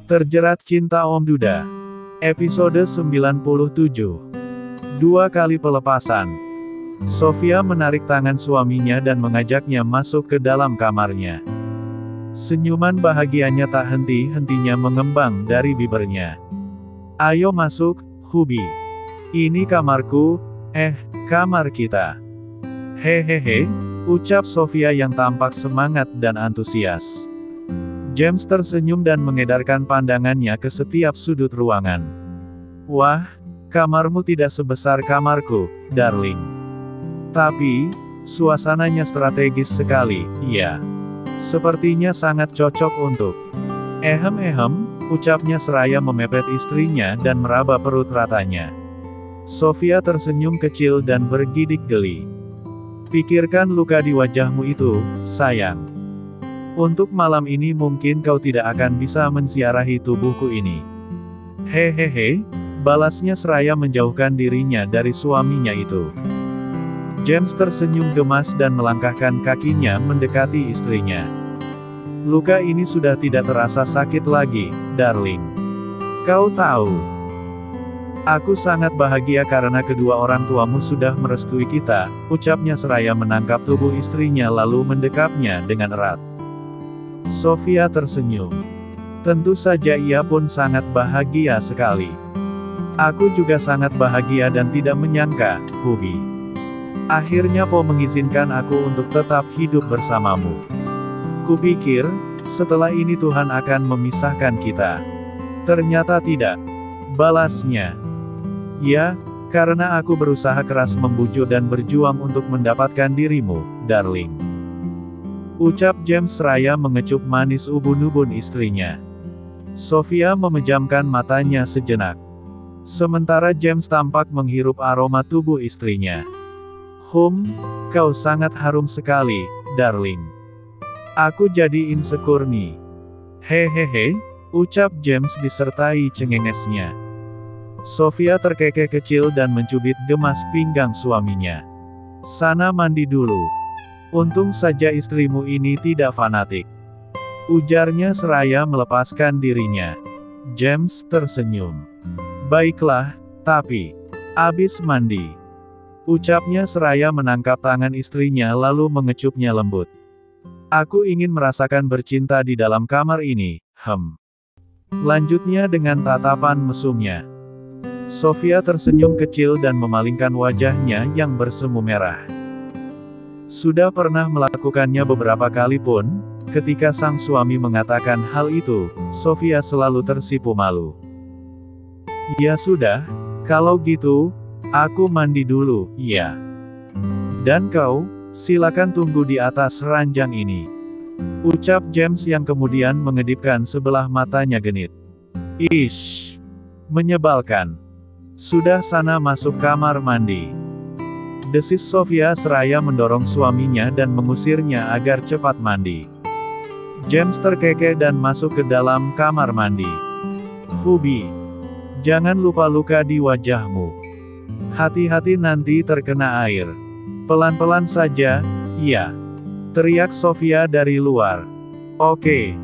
Terjerat Cinta Om Duda. Episode 97. Dua kali pelepasan. Sofia menarik tangan suaminya dan mengajaknya masuk ke dalam kamarnya. Senyuman bahagianya tak henti-hentinya mengembang dari bibirnya. "Ayo masuk, Hubi. Ini kamarku, kamar kita." "Hehehe," ucap Sofia yang tampak semangat dan antusias. James tersenyum dan mengedarkan pandangannya ke setiap sudut ruangan. "Wah, kamarmu tidak sebesar kamarku, darling. Tapi, suasananya strategis sekali, ya. Sepertinya sangat cocok untuk..." Ucapnya seraya memepet istrinya dan meraba perut ratanya. Sofia tersenyum kecil dan bergidik geli. "Pikirkan luka di wajahmu itu, sayang. Untuk malam ini mungkin kau tidak akan bisa menziarahi tubuhku ini." "Hehehe," balasnya seraya menjauhkan dirinya dari suaminya itu. James tersenyum gemas dan melangkahkan kakinya mendekati istrinya. "Luka ini sudah tidak terasa sakit lagi, darling. Kau tahu, aku sangat bahagia karena kedua orang tuamu sudah merestui kita," ucapnya seraya menangkap tubuh istrinya lalu mendekapnya dengan erat. Sofia tersenyum. Tentu saja ia pun sangat bahagia sekali. "Aku juga sangat bahagia dan tidak menyangka, Hubi. Akhirnya kau mengizinkan aku untuk tetap hidup bersamamu. Kupikir, setelah ini Tuhan akan memisahkan kita. Ternyata tidak," balasnya. "Ya, karena aku berusaha keras membujuk dan berjuang untuk mendapatkan dirimu, darling," ucap James seraya mengecup manis ubun-ubun istrinya. Sofia memejamkan matanya sejenak. Sementara James tampak menghirup aroma tubuh istrinya. Kau sangat harum sekali, darling. Aku jadi insecure nih." "Hehehe," ucap James disertai cengengesnya. Sofia terkekeh kecil dan mencubit gemas pinggang suaminya. "Sana mandi dulu. Untung saja istrimu ini tidak fanatik," ujarnya seraya melepaskan dirinya. James tersenyum. "Baiklah, tapi abis mandi," ucapnya seraya menangkap tangan istrinya lalu mengecupnya lembut. "Aku ingin merasakan bercinta di dalam kamar ini, lanjutnya dengan tatapan mesumnya. Sofia tersenyum kecil dan memalingkan wajahnya yang bersemu merah. Sudah pernah melakukannya beberapa kali pun, ketika sang suami mengatakan hal itu, Sofia selalu tersipu malu. "Ya sudah, kalau gitu, aku mandi dulu, ya. Dan kau, silakan tunggu di atas ranjang ini," ucap James yang kemudian mengedipkan sebelah matanya genit. "Ish, menyebalkan. Sudah sana masuk kamar mandi," desis Sofia seraya mendorong suaminya dan mengusirnya agar cepat mandi. James terkekeh dan masuk ke dalam kamar mandi. "Hubi, jangan lupa luka di wajahmu. Hati-hati nanti terkena air. Pelan-pelan saja, ya," teriak Sofia dari luar. "Oke,"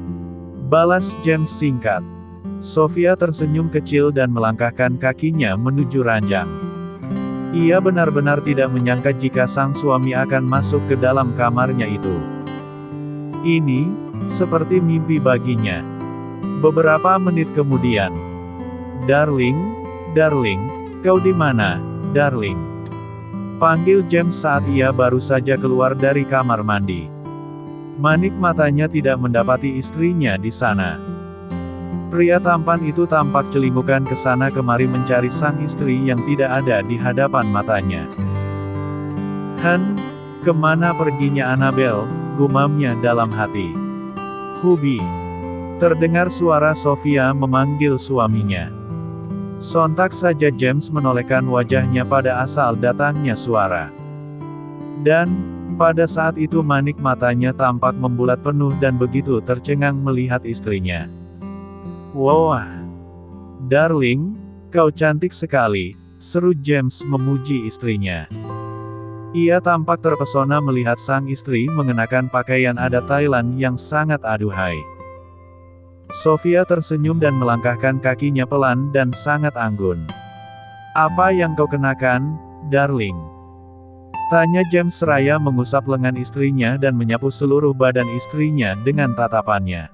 balas James singkat. Sofia tersenyum kecil dan melangkahkan kakinya menuju ranjang. Ia benar-benar tidak menyangka jika sang suami akan masuk ke dalam kamarnya itu. Ini seperti mimpi baginya. Beberapa menit kemudian, "Darling, kau di mana, darling?" panggil James saat ia baru saja keluar dari kamar mandi. Manik matanya tidak mendapati istrinya di sana. Pria tampan itu tampak celingukan ke sana kemari mencari sang istri yang tidak ada di hadapan matanya. Kemana perginya Annabel?" gumamnya dalam hati. "Hubi." Terdengar suara Sofia memanggil suaminya. Sontak saja James menolehkan wajahnya pada asal datangnya suara. Dan, pada saat itu manik matanya tampak membulat penuh dan begitu tercengang melihat istrinya. "Wah, darling, kau cantik sekali," seru James memuji istrinya. Ia tampak terpesona melihat sang istri mengenakan pakaian adat Thailand yang sangat aduhai. Sofia tersenyum dan melangkahkan kakinya pelan dan sangat anggun. Apa yang kau kenakan, darling? Tanya James seraya mengusap lengan istrinya dan menyapu seluruh badan istrinya dengan tatapannya.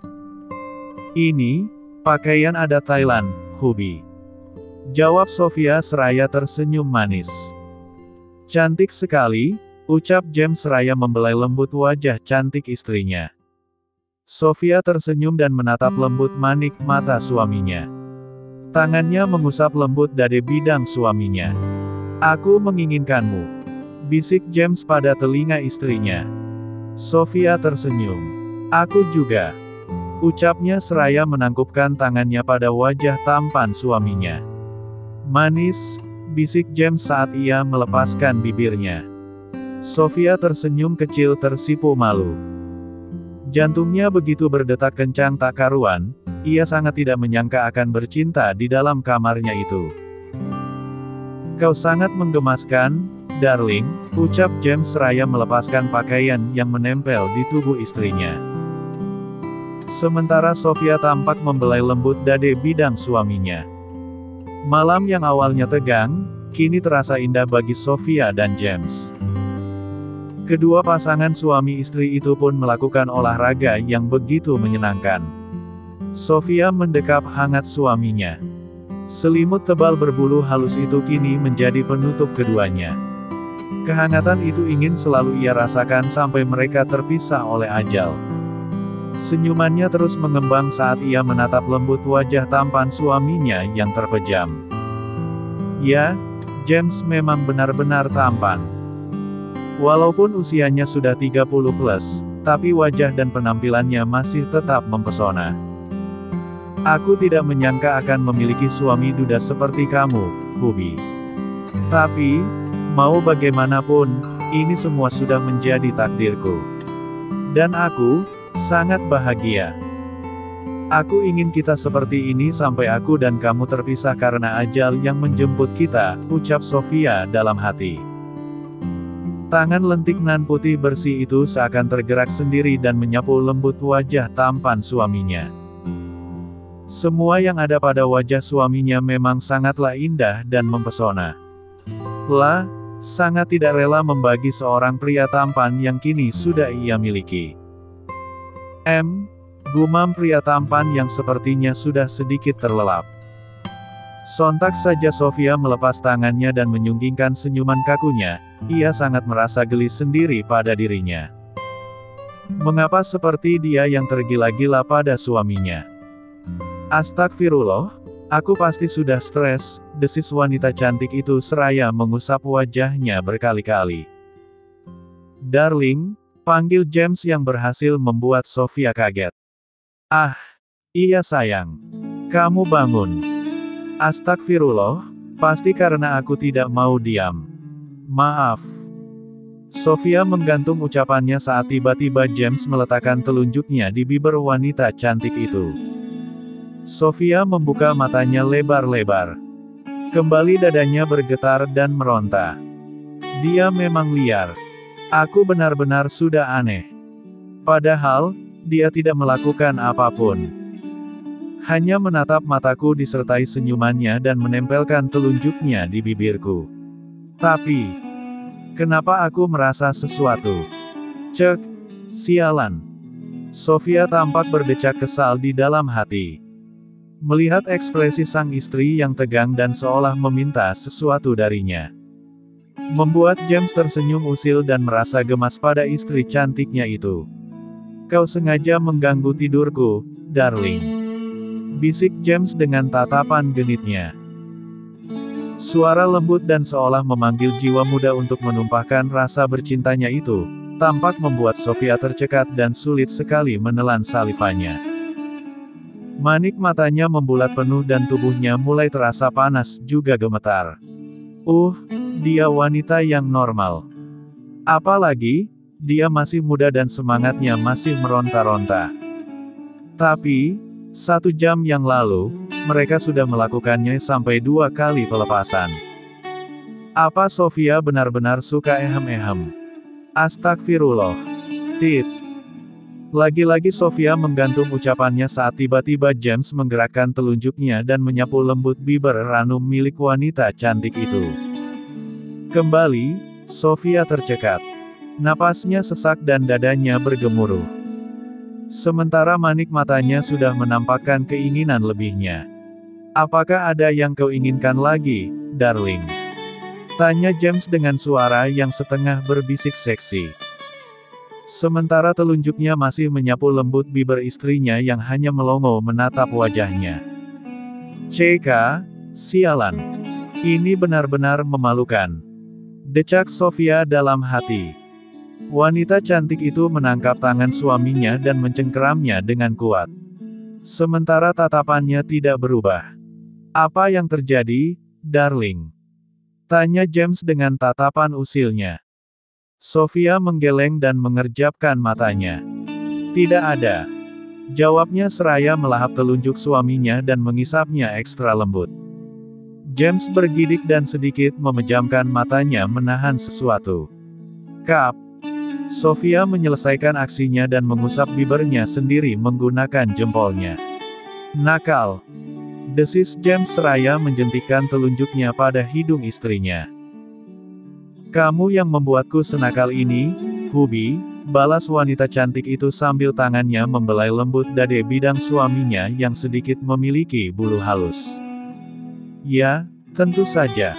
Ini, pakaian adat Thailand, Hubby. Jawab Sofia seraya tersenyum manis. Cantik sekali, ucap James seraya membelai lembut wajah cantik istrinya. Sofia tersenyum dan menatap lembut manik mata suaminya. Tangannya mengusap lembut dada bidang suaminya. Aku menginginkanmu, bisik James pada telinga istrinya. Sofia tersenyum. Aku juga, ucapnya seraya menangkupkan tangannya pada wajah tampan suaminya. Manis, bisik James saat ia melepaskan bibirnya. Sofia tersenyum kecil tersipu malu. Jantungnya begitu berdetak kencang tak karuan, ia sangat tidak menyangka akan bercinta di dalam kamarnya itu. Kau sangat menggemaskan, darling, ucap James seraya melepaskan pakaian yang menempel di tubuh istrinya. Sementara Sofia tampak membelai lembut dada bidang suaminya. Malam yang awalnya tegang, kini terasa indah bagi Sofia dan James. Kedua pasangan suami istri itu pun melakukan olahraga yang begitu menyenangkan. Sofia mendekap hangat suaminya. Selimut tebal berbulu halus itu kini menjadi penutup keduanya. Kehangatan itu ingin selalu ia rasakan sampai mereka terpisah oleh ajal. Senyumannya terus mengembang saat ia menatap lembut wajah tampan suaminya yang terpejam. Ya, James memang benar-benar tampan. Walaupun usianya sudah 30 plus, tapi wajah dan penampilannya masih tetap mempesona. Aku tidak menyangka akan memiliki suami duda seperti kamu, Hubby. Tapi, mau bagaimanapun, ini semua sudah menjadi takdirku. Dan aku, sangat bahagia. Aku ingin kita seperti ini sampai aku dan kamu terpisah karena ajal yang menjemput kita, ucap Sofia dalam hati. Tangan lentik nan putih bersih itu seakan tergerak sendiri dan menyapu lembut wajah tampan suaminya. Semua yang ada pada wajah suaminya memang sangatlah indah dan mempesona. Sangat tidak rela membagi seorang pria tampan yang kini sudah ia miliki. Gumam pria tampan yang sepertinya sudah sedikit terlelap. Sontak saja Sofia melepas tangannya dan menyunggingkan senyuman kakunya, ia sangat merasa geli sendiri pada dirinya. Mengapa seperti dia yang tergila-gila pada suaminya? Astagfirullah, aku pasti sudah stres, desis wanita cantik itu seraya mengusap wajahnya berkali-kali. Darling, panggil James yang berhasil membuat Sofia kaget. Ah, iya sayang. Kamu bangun. Astagfirullah, pasti karena aku tidak mau diam. Maaf. Sofia menggantung ucapannya saat tiba-tiba James meletakkan telunjuknya di bibir wanita cantik itu. Sofia membuka matanya lebar-lebar. Kembali dadanya bergetar dan meronta. Dia memang liar. Aku benar-benar sudah aneh. Padahal, dia tidak melakukan apapun. Hanya menatap mataku disertai senyumannya dan menempelkan telunjuknya di bibirku. Tapi, kenapa aku merasa sesuatu? Cek, sialan. Sofia tampak berdecak kesal di dalam hati. Melihat ekspresi sang istri yang tegang dan seolah meminta sesuatu darinya. Membuat James tersenyum usil dan merasa gemas pada istri cantiknya itu. Kau sengaja mengganggu tidurku, darling. Bisik James dengan tatapan genitnya. Suara lembut dan seolah memanggil jiwa muda untuk menumpahkan rasa bercintanya itu, tampak membuat Sofia tercekat dan sulit sekali menelan salivannya. Manik matanya membulat penuh dan tubuhnya mulai terasa panas juga gemetar. Dia wanita yang normal. Apalagi, dia masih muda dan semangatnya masih meronta-ronta. Tapi, 1 jam yang lalu, mereka sudah melakukannya sampai 2 kali pelepasan. Apa Sofia benar-benar suka ehem-ehem? Astagfirullah. Lagi-lagi Sofia menggantung ucapannya saat tiba-tiba James menggerakkan telunjuknya dan menyapu lembut bibir ranum milik wanita cantik itu. Kembali, Sofia tercekat. Napasnya sesak dan dadanya bergemuruh. Sementara manik matanya sudah menampakkan keinginan lebihnya. "Apakah ada yang kau inginkan lagi, darling?" tanya James dengan suara yang setengah berbisik seksi. Sementara telunjuknya masih menyapu lembut bibir istrinya yang hanya melongo menatap wajahnya. "CK, sialan. Ini benar-benar memalukan," decak Sofia dalam hati. Wanita cantik itu menangkap tangan suaminya dan mencengkeramnya dengan kuat. Sementara tatapannya tidak berubah. "Apa yang terjadi, darling?" tanya James dengan tatapan usilnya. Sofia menggeleng dan mengerjapkan matanya. "Tidak ada," jawabnya seraya melahap telunjuk suaminya dan mengisapnya ekstra lembut. James bergidik dan sedikit memejamkan matanya menahan sesuatu. "Kap." Sofia menyelesaikan aksinya dan mengusap bibirnya sendiri menggunakan jempolnya. "Nakal," desis James seraya menjentikkan telunjuknya pada hidung istrinya. "Kamu yang membuatku senakal ini, Hubi," balas wanita cantik itu sambil tangannya membelai lembut dada bidang suaminya yang sedikit memiliki bulu halus. "Ya, tentu saja.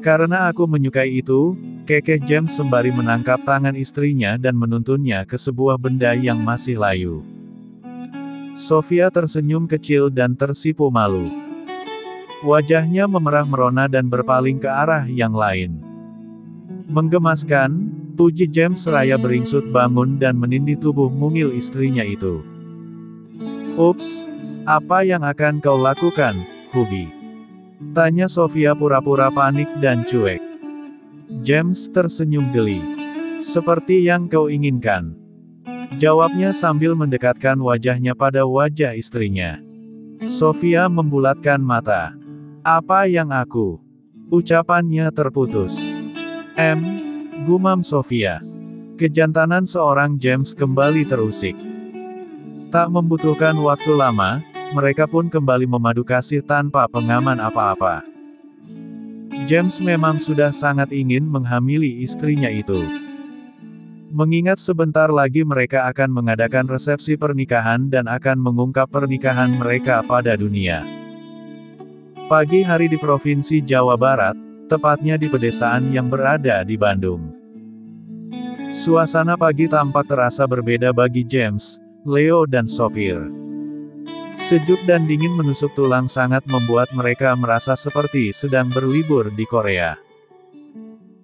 Karena aku menyukai itu," kekeh James sembari menangkap tangan istrinya dan menuntunnya ke sebuah benda yang masih layu. Sofia tersenyum kecil dan tersipu malu. Wajahnya memerah merona dan berpaling ke arah yang lain. "Menggemaskan," puji James seraya beringsut bangun dan menindih tubuh mungil istrinya itu. "Ups, apa yang akan kau lakukan, Hubi?" tanya Sofia pura-pura panik dan cuek. James tersenyum geli. "Seperti yang kau inginkan," jawabnya sambil mendekatkan wajahnya pada wajah istrinya. Sofia membulatkan mata. "Apa yang aku?" ucapannya terputus. Gumam Sofia. Kejantanan seorang James kembali terusik. Tak membutuhkan waktu lama, mereka pun kembali memadu kasih tanpa pengaman apa-apa. James memang sudah sangat ingin menghamili istrinya itu. Mengingat sebentar lagi mereka akan mengadakan resepsi pernikahan dan akan mengungkap pernikahan mereka pada dunia. Pagi hari di Provinsi Jawa Barat, tepatnya di pedesaan yang berada di Bandung. Suasana pagi tampak terasa berbeda bagi James, Leo dan sopir. Sejuk dan dingin menusuk tulang sangat membuat mereka merasa seperti sedang berlibur di Korea.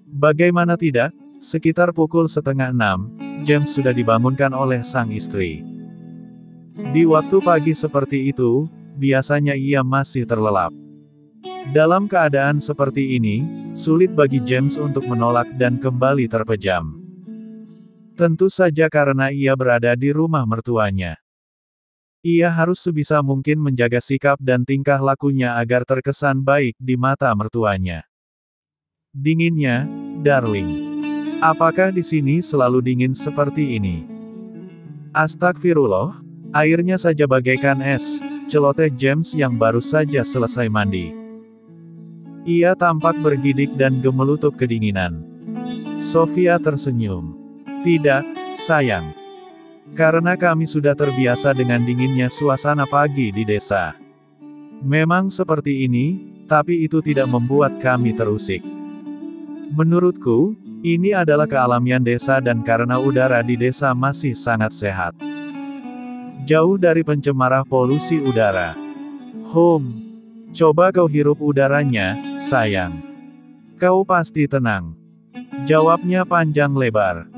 Bagaimana tidak, sekitar pukul 5:30, James sudah dibangunkan oleh sang istri. Di waktu pagi seperti itu, biasanya ia masih terlelap. Dalam keadaan seperti ini, sulit bagi James untuk menolak dan kembali terpejam. Tentu saja karena ia berada di rumah mertuanya. Ia harus sebisa mungkin menjaga sikap dan tingkah lakunya agar terkesan baik di mata mertuanya. "Dinginnya, darling. Apakah di sini selalu dingin seperti ini?" "Astagfirullah, airnya saja bagaikan es," celoteh James yang baru saja selesai mandi. Ia tampak bergidik dan gemelutuk kedinginan. Sofia tersenyum. "Tidak, sayang. Karena kami sudah terbiasa dengan dinginnya suasana pagi di desa. Memang seperti ini, tapi itu tidak membuat kami terusik. Menurutku, ini adalah kealamian desa dan karena udara di desa masih sangat sehat. Jauh dari pencemar polusi udara. Coba kau hirup udaranya, sayang. Kau pasti tenang," jawabnya panjang lebar.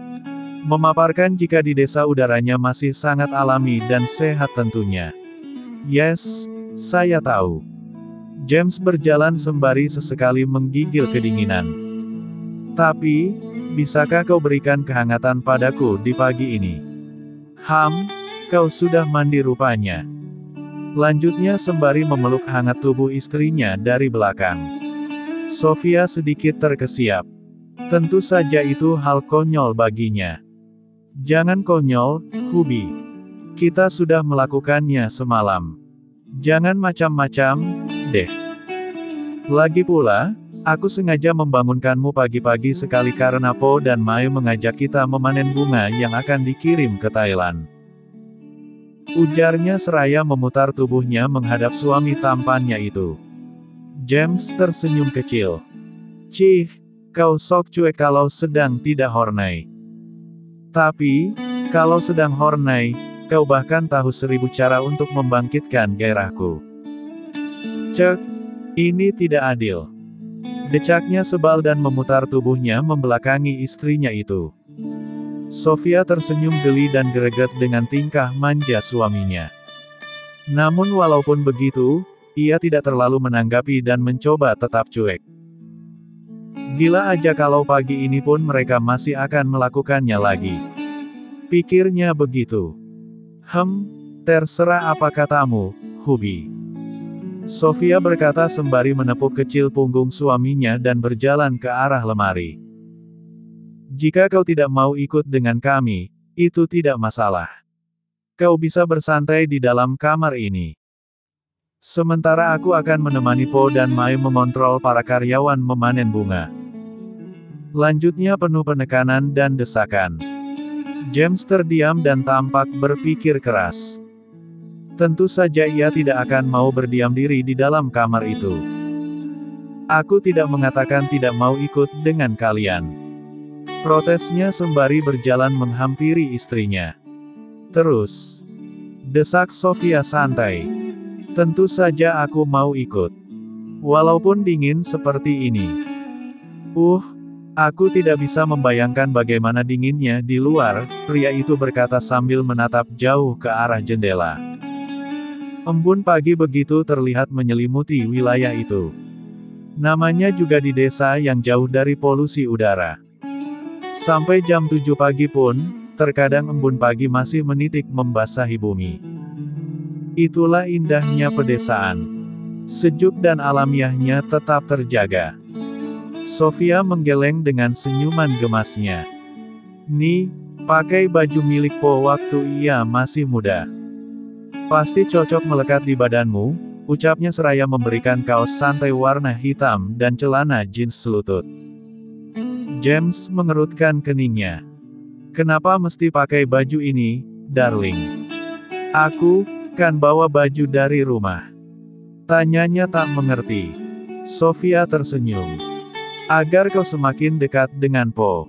Memaparkan jika di desa udaranya masih sangat alami dan sehat tentunya. "Yes, saya tahu." James berjalan sembari sesekali menggigil kedinginan. "Tapi, bisakah kau berikan kehangatan padaku di pagi ini?" Kau sudah mandi rupanya." Lanjutnya sembari memeluk hangat tubuh istrinya dari belakang. Sofia sedikit terkesiap. Tentu saja itu hal konyol baginya. Jangan konyol, Hubi. Kita sudah melakukannya semalam. Jangan macam-macam, deh. Lagi pula, aku sengaja membangunkanmu pagi-pagi sekali karena Po dan Mai mengajak kita memanen bunga yang akan dikirim ke Thailand. Ujarnya seraya memutar tubuhnya menghadap suami tampannya itu. James tersenyum kecil. Cih, kau sok cuek kalau sedang tidak horny. Tapi, kalau sedang horny, kau bahkan tahu 1000 cara untuk membangkitkan gairahku. Cek, ini tidak adil. Decaknya sebal dan memutar tubuhnya membelakangi istrinya itu. Sofia tersenyum geli dan greget dengan tingkah manja suaminya. Namun walaupun begitu, ia tidak terlalu menanggapi dan mencoba tetap cuek. Gila aja kalau pagi ini pun mereka masih akan melakukannya lagi. Pikirnya begitu. Terserah apa katamu, Hubi. Sofia berkata sembari menepuk kecil punggung suaminya dan berjalan ke arah lemari. Jika kau tidak mau ikut dengan kami, itu tidak masalah. Kau bisa bersantai di dalam kamar ini. Sementara aku akan menemani Po dan Mai mengontrol para karyawan memanen bunga. Lanjutnya penuh penekanan dan desakan. James terdiam dan tampak berpikir keras. Tentu saja ia tidak akan mau berdiam diri di dalam kamar itu. Aku tidak mengatakan tidak mau ikut dengan kalian. Protesnya sembari berjalan menghampiri istrinya. Terus, desak Sofia santai. Tentu saja aku mau ikut. Walaupun dingin seperti ini. Aku tidak bisa membayangkan bagaimana dinginnya di luar, pria itu berkata sambil menatap jauh ke arah jendela. Embun pagi begitu terlihat menyelimuti wilayah itu. Namanya juga di desa yang jauh dari polusi udara. Sampai jam 7 pagi pun, terkadang embun pagi masih menitik membasahi bumi. Itulah indahnya pedesaan. Sejuk dan alamiahnya tetap terjaga. Sofia menggeleng dengan senyuman gemasnya. Nih, pakai baju milik Po waktu ia masih muda. Pasti cocok melekat di badanmu, ucapnya seraya memberikan kaos santai warna hitam dan celana jeans selutut. James mengerutkan keningnya. Kenapa mesti pakai baju ini, darling? Aku kan bawa baju dari rumah. Tanyanya tak mengerti. Sofia tersenyum. Agar kau semakin dekat dengan Po.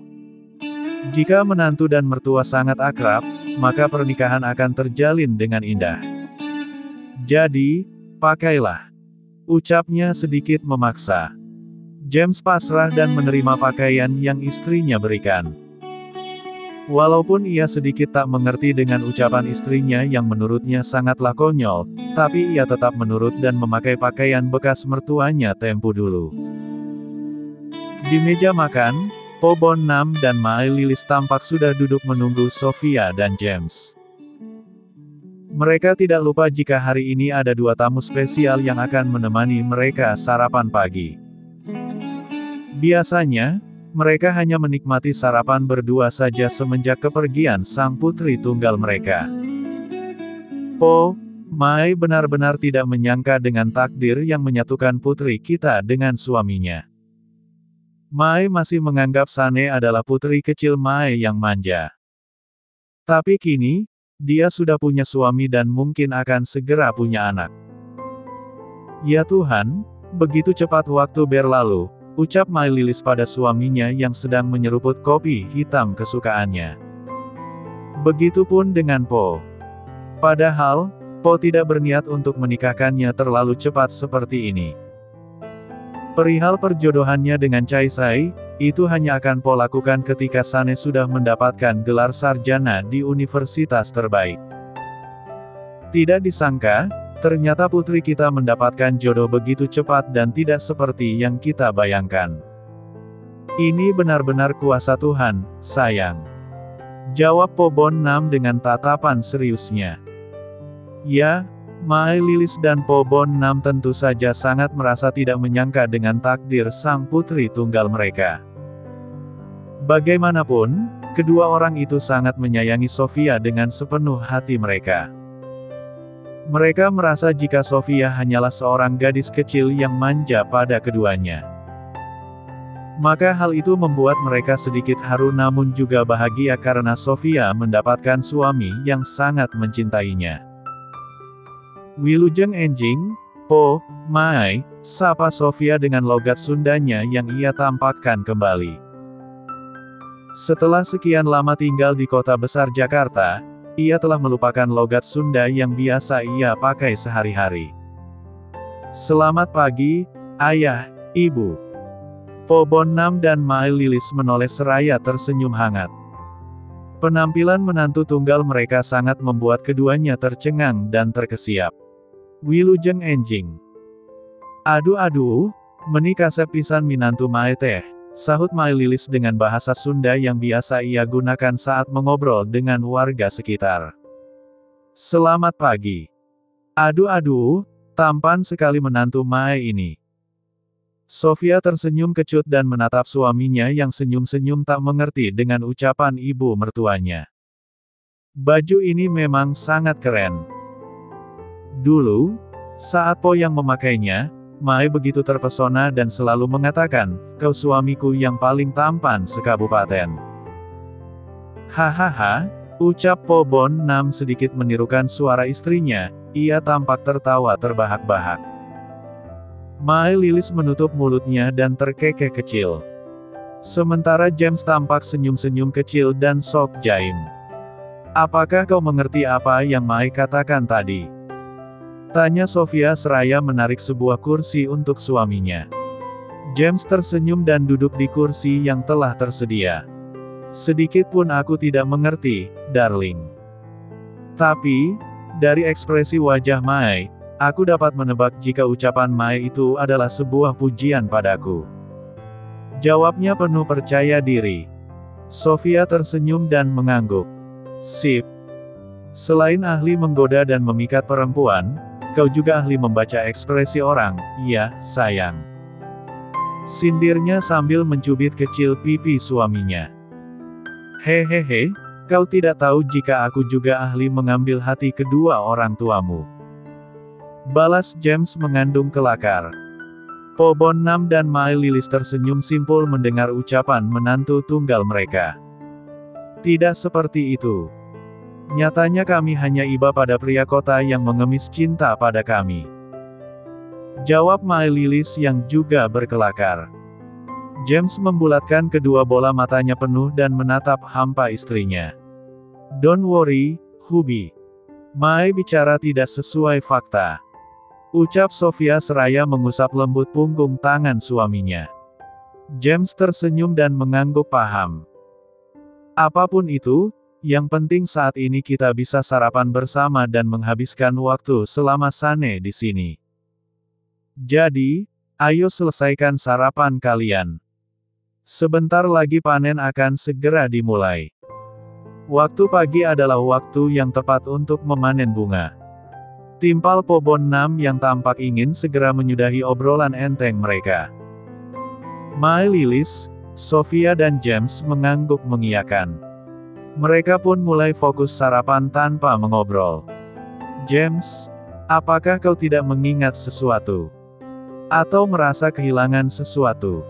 Jika menantu dan mertua sangat akrab, maka pernikahan akan terjalin dengan indah. Jadi, pakailah. Ucapnya sedikit memaksa. James pasrah dan menerima pakaian yang istrinya berikan. Walaupun ia sedikit tak mengerti dengan ucapan istrinya yang menurutnya sangatlah konyol, tapi ia tetap menurut dan memakai pakaian bekas mertuanya tempo dulu. Di meja makan, Po Bon Nam dan Mai Lilis tampak sudah duduk menunggu Sofia dan James. Mereka tidak lupa jika hari ini ada 2 tamu spesial yang akan menemani mereka sarapan pagi. Biasanya, mereka hanya menikmati sarapan berdua saja semenjak kepergian sang putri tunggal mereka. Po, Mai benar-benar tidak menyangka dengan takdir yang menyatukan putri kita dengan suaminya. Mai masih menganggap Sane adalah putri kecil Mai yang manja. Tapi kini, dia sudah punya suami dan mungkin akan segera punya anak. Ya Tuhan, begitu cepat waktu berlalu, ucap Mai Lilis pada suaminya yang sedang menyeruput kopi hitam kesukaannya. Begitupun dengan Po. Padahal, Po tidak berniat untuk menikahkannya terlalu cepat seperti ini. Perihal perjodohannya dengan Chai Sai, itu hanya akan Po lakukan ketika Sane sudah mendapatkan gelar sarjana di universitas terbaik. Tidak disangka, ternyata putri kita mendapatkan jodoh begitu cepat dan tidak seperti yang kita bayangkan. Ini benar-benar kuasa Tuhan, sayang. Jawab Po Bon Nam dengan tatapan seriusnya. Ya, Mai Lilis dan Po Bon Nam tentu saja sangat merasa tidak menyangka dengan takdir sang putri tunggal mereka. Bagaimanapun, kedua orang itu sangat menyayangi Sofia dengan sepenuh hati mereka. Mereka merasa jika Sofia hanyalah seorang gadis kecil yang manja pada keduanya. Maka hal itu membuat mereka sedikit haru namun juga bahagia karena Sofia mendapatkan suami yang sangat mencintainya. Wilujeng Enjing, Po, Mai, sapa Sofia dengan logat Sundanya yang ia tampakkan kembali. Setelah sekian lama tinggal di kota besar Jakarta, ia telah melupakan logat Sunda yang biasa ia pakai sehari-hari. Selamat pagi, Ayah, Ibu. Po Bon Nam dan Mai Lilis menoleh seraya tersenyum hangat. Penampilan menantu tunggal mereka sangat membuat keduanya tercengang dan terkesiap. Wilujeng Enjing. Aduh, meni kasep pisan minantu Mai teh, sahut Mai Lilis dengan bahasa Sunda yang biasa ia gunakan saat mengobrol dengan warga sekitar. Selamat pagi. Aduh, tampan sekali menantu Mai ini. Sofia tersenyum kecut dan menatap suaminya yang senyum-senyum tak mengerti dengan ucapan ibu mertuanya. Baju ini memang sangat keren. Dulu, saat Po yang memakainya, Mai begitu terpesona dan selalu mengatakan, "Kau suamiku yang paling tampan sekabupaten." Hahaha, ucap Po Bon Nam sedikit menirukan suara istrinya, ia tampak tertawa terbahak-bahak. Mai Lilis menutup mulutnya dan terkekeh kecil. Sementara James tampak senyum-senyum kecil dan sok jaim. Apakah kau mengerti apa yang Mai katakan tadi? Tanya Sofia seraya menarik sebuah kursi untuk suaminya. James tersenyum dan duduk di kursi yang telah tersedia. Sedikit pun aku tidak mengerti, darling. Tapi, dari ekspresi wajah Mai, aku dapat menebak jika ucapan Mai itu adalah sebuah pujian padaku. Jawabnya penuh percaya diri. Sofia tersenyum dan mengangguk. Sip. Selain ahli menggoda dan memikat perempuan, kau juga ahli membaca ekspresi orang, ya, sayang. Sindirnya sambil mencubit kecil pipi suaminya. Hehehe, kau tidak tahu jika aku juga ahli mengambil hati kedua orang tuamu. Balas James mengandung kelakar. Po Bon Nam dan Mai Lilis tersenyum simpul mendengar ucapan menantu tunggal mereka. Tidak seperti itu. Nyatanya kami hanya iba pada pria kota yang mengemis cinta pada kami. Jawab Mai Lilis yang juga berkelakar. James membulatkan kedua bola matanya penuh dan menatap hampa istrinya. Don't worry, Hubby. Mai bicara tidak sesuai fakta. Ucap Sofia seraya mengusap lembut punggung tangan suaminya. James tersenyum dan mengangguk paham. Apapun itu, yang penting saat ini kita bisa sarapan bersama dan menghabiskan waktu selama Sane di sini. Jadi, ayo selesaikan sarapan kalian. Sebentar lagi panen akan segera dimulai. Waktu pagi adalah waktu yang tepat untuk memanen bunga. Timpal Po Bon Nam yang tampak ingin segera menyudahi obrolan enteng mereka. Mai Lilis, Sofia dan James mengangguk mengiyakan. Mereka pun mulai fokus sarapan tanpa mengobrol. James, apakah kau tidak mengingat sesuatu? Atau merasa kehilangan sesuatu?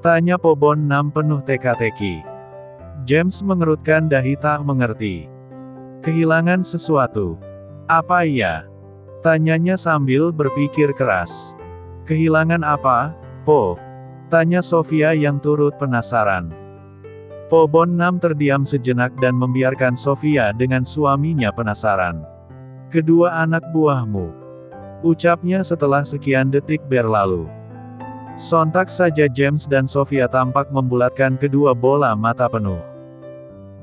Tanya Po Bon Nam penuh teka-teki. James mengerutkan dahi tak mengerti. Kehilangan sesuatu? Apa iya? Tanyanya sambil berpikir keras. Kehilangan apa, Po? Tanya Sofia yang turut penasaran. Po Bon Nam terdiam sejenak dan membiarkan Sofia dengan suaminya penasaran. Kedua anak buahmu. Ucapnya setelah sekian detik berlalu. Sontak saja James dan Sofia tampak membulatkan kedua bola mata penuh.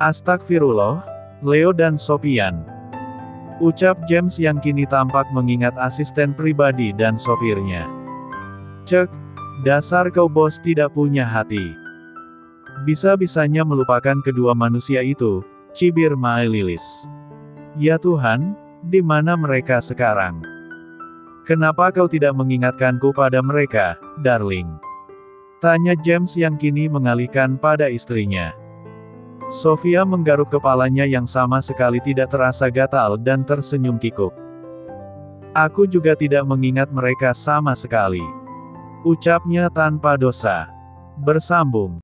Astagfirullah, Leo dan Sopian. Ucap James yang kini tampak mengingat asisten pribadi dan sopirnya. Cek, dasar kau bos tidak punya hati. Bisa-bisanya melupakan kedua manusia itu, cibir Mai Lilis. Ya Tuhan, di mana mereka sekarang? Kenapa kau tidak mengingatkanku pada mereka, darling? Tanya James yang kini mengalihkan pada istrinya. Sofia menggaruk kepalanya yang sama sekali tidak terasa gatal dan tersenyum kikuk. Aku juga tidak mengingat mereka sama sekali. Ucapnya tanpa dosa. Bersambung.